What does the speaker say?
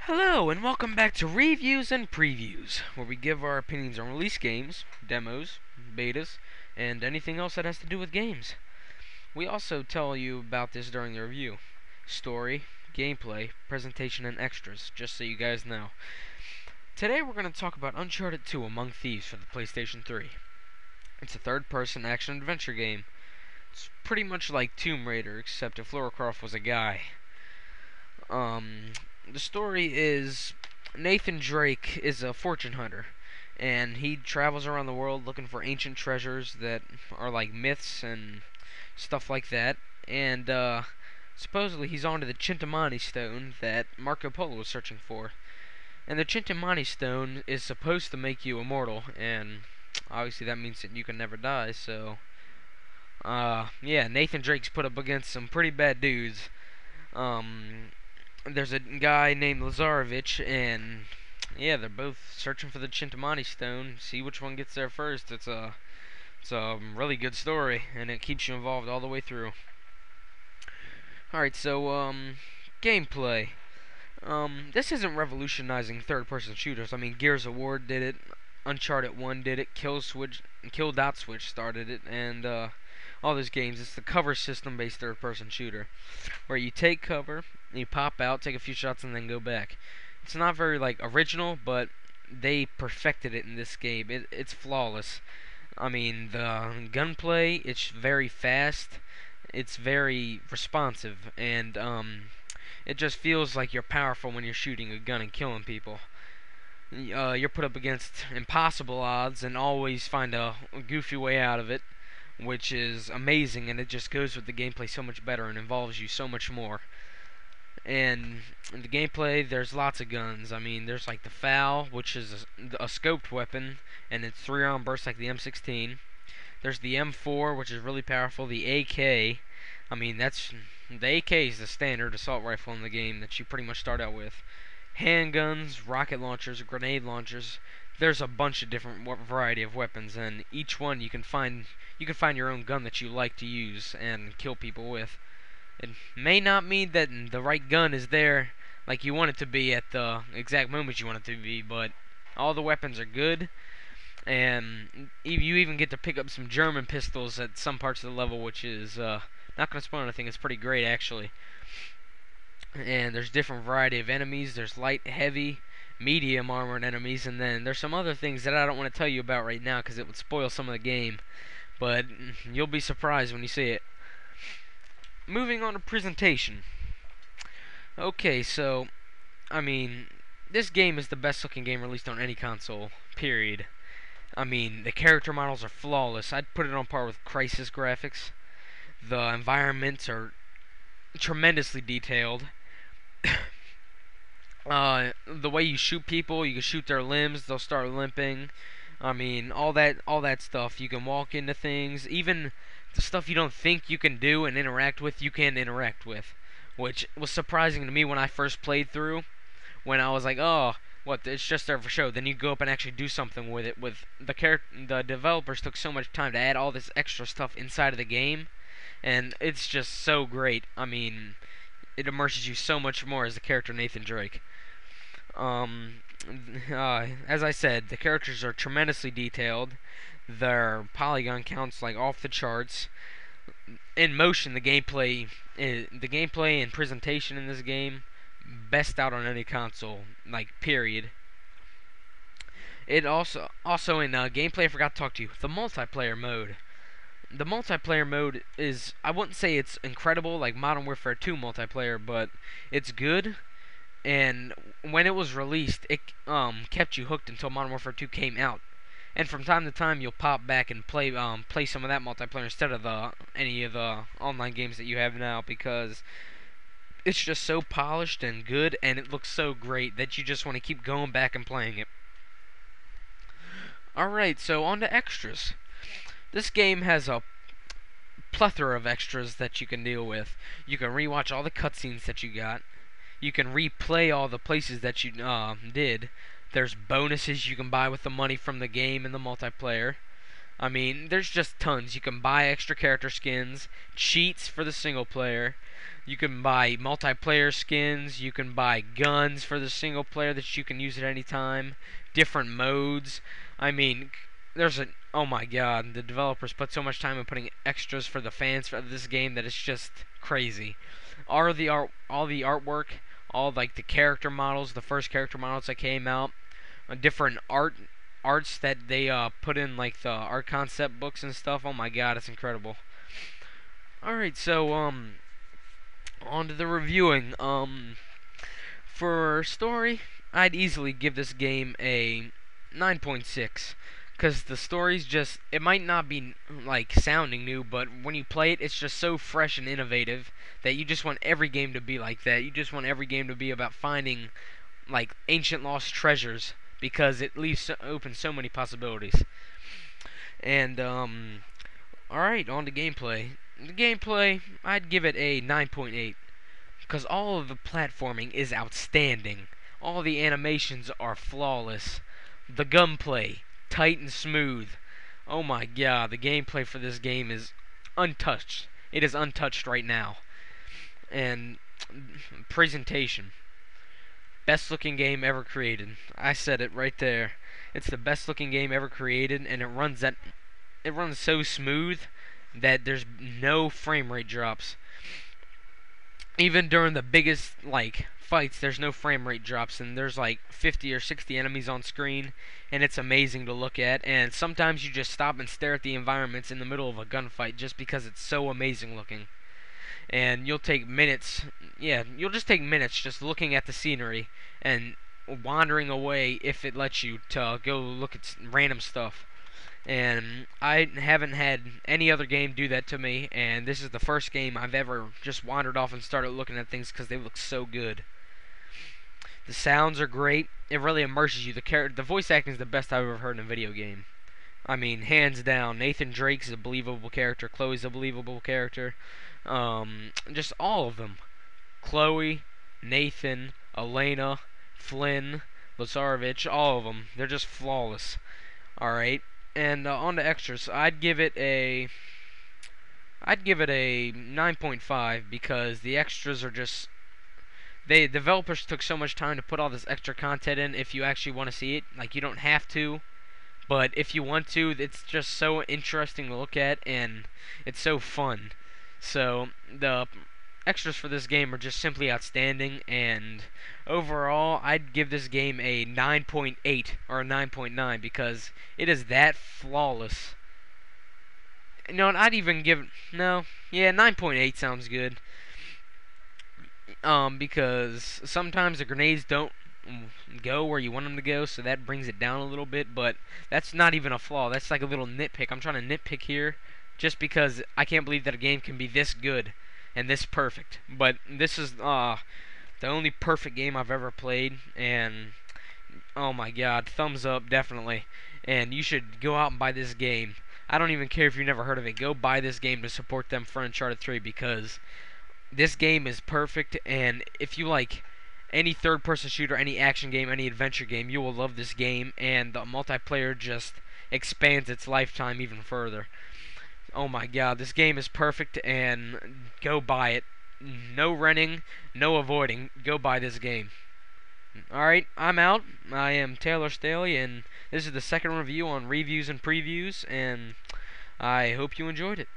Hello, and welcome back to Reviews and Previews, where we give our opinions on release games, demos, betas, and anything else that has to do with games. We also tell you about this during the review. Story, gameplay, presentation, and extras, just so you guys know. Today we're going to talk about Uncharted 2 Among Thieves for the PlayStation 3. It's a third-person action-adventure game. It's pretty much like Tomb Raider, except if Lara Croft was a guy. The story is Nathan Drake is a fortune hunter, and he travels around the world looking for ancient treasures that are like myths and stuff like that. And supposedly he's onto the Chintamani stone that Marco Polo was searching for. And the Chintamani stone is supposed to make you immortal, and obviously that means that you can never die. So, yeah, Nathan Drake's put up against some pretty bad dudes. There's a guy named Lazarevich, and yeah, they're both searching for the Chintamani stone. See which one gets there first. It's a really good story, and it keeps you involved all the way through. Alright, so gameplay. This isn't revolutionizing third-person shooters. I mean, Gears of War did it, Uncharted 1 did it, Kill Dot Switch started it, and all those games. It's the cover system-based third-person shooter, where you take cover, you pop out, take a few shots, and then go back. It's not very original, but they perfected it in this game. It's flawless. I mean, the gunplay, it's very fast, it's very responsive, and it just feels like you're powerful when you're shooting a gun and killing people. You're put up against impossible odds and always find a goofy way out of it, which is amazing, and it just goes with the gameplay so much better and involves you so much more. And in the gameplay, there's lots of guns. I mean, there's like the FAL, which is a scoped weapon, and it's 3-round bursts like the M16. There's the M4, which is really powerful. The AK, I mean, the AK is the standard assault rifle in the game that you pretty much start out with. Handguns, rocket launchers, grenade launchers. There's a bunch of different variety of weapons, and each one you can find your own gun that you like to use and kill people with. It may not mean that the right gun is there like you want it to be at the exact moment you want it to be, but all the weapons are good, and you even get to pick up some German pistols at some parts of the level, which is not going to spoil anything. It's pretty great, actually. And there's different variety of enemies. There's light, heavy, medium armored enemies, and then there's some other things that I don't want to tell you about right now because it would spoil some of the game, but you'll be surprised when you see it. Moving on to presentation. Okay, so, I mean, this game is the best looking game released on any console, period. I mean, the character models are flawless. I'd put it on par with Crysis graphics. The environments are tremendously detailed. The way you shoot people, you can shoot their limbs, they'll start limping. I mean, all that stuff. You can walk into things, even the stuff you don't think you can do and interact with, you can interact with, which was surprising to me when I first played through. When I was like, oh, what? It's just there for show. Then you go up and actually do something with it. With the developers took so much time to add all this extra stuff inside of the game, and it's just so great. I mean, it immerses you so much more as the character Nathan Drake. As I said, the characters are tremendously detailed. Their polygon counts like off the charts. In motion, the gameplay and presentation in this game, best out on any console, like period. It also in gameplay, I forgot to talk to you. The multiplayer mode. The multiplayer mode is, I wouldn't say it's incredible like Modern Warfare 2 multiplayer, but it's good. And when it was released, it kept you hooked until Modern Warfare 2 came out. And from time to time, you'll pop back and play some of that multiplayer instead of any of the online games that you have now, because it's just so polished and good, and it looks so great that you just want to keep going back and playing it. Alright, so on to extras. This game has a plethora of extras that you can deal with. You can rewatch all the cutscenes that you got. You can replay all the places that you did. There's bonuses you can buy with the money from the game and the multiplayer. I mean, there's just tons. You can buy extra character skins, cheats for the single player. You can buy multiplayer skins. You can buy guns for the single player that you can use at any time. Different modes. I mean, there's a oh my god, the developers put so much time in putting extras for the fans for this game that it's just crazy. All the artwork, all like the character models, the first character models that came out, different arts that they put in like the art concept books and stuff. Oh my god, it's incredible. All right, so on to the reviewing. For story, I'd easily give this game a 9.6 because the story's just, it might not be like sounding new, but when you play it, it's just so fresh and innovative that you just want every game to be like that. You just want every game to be about finding like ancient lost treasures because it leaves open so many possibilities. And alright, on to gameplay. The gameplay, I'd give it a 9.8 because all of the platforming is outstanding. All the animations are flawless. The gunplay, tight and smooth. Oh my god, the gameplay for this game is untouched. It is untouched right now. And presentation. Best looking game ever created. I said it right there. It's the best looking game ever created, and it runs so smooth that there's no frame rate drops. Even during the biggest like fights, there's no frame rate drops, and there's like 50 or 60 enemies on screen, and it's amazing to look at. And sometimes you just stop and stare at the environments in the middle of a gunfight just because it's so amazing looking. And you'll take minutes, yeah, you'll just take minutes just looking at the scenery and wandering away if it lets you to go look at random stuff. And I haven't had any other game do that to me, and this is the first game I've ever just wandered off and started looking at things because they look so good. The sounds are great. It really immerses you. The voice acting is the best I've ever heard in a video game. I mean, hands down. Nathan Drake's a believable character. Chloe's a believable character. Just all of them. Chloe, Nathan, Elena, Flynn, Lazarevich, all of them. They're just flawless. Alright. And on to extras. I'd give it a 9.5 because the extras are just, developers took so much time to put all this extra content in. If you actually want to see it, like, you don't have to, but if you want to, it's just so interesting to look at and it's so fun. So the extras for this game are just simply outstanding, and overall I'd give this game a 9.8 or a 9.9 because it is that flawless. No, I'd even give, no, yeah, 9.8 sounds good. Because sometimes the grenades don't go where you want them to go, so that brings it down a little bit, but that's not even a flaw. That's like a little nitpick. I'm trying to nitpick here just because I can't believe that a game can be this good and this perfect. But this is the only perfect game I've ever played, and oh my god, thumbs up, definitely. And you should go out and buy this game. I don't even care if you've never heard of it. Go buy this game to support them for Uncharted 3 because this game is perfect, and if you like any third-person shooter, any action game, any adventure game, you will love this game, and the multiplayer just expands its lifetime even further. Oh my god, this game is perfect, and go buy it. No renting, no avoiding. Go buy this game. Alright, I'm out. I am Taylor Staley, and this is the second review on reviews and previews, and I hope you enjoyed it.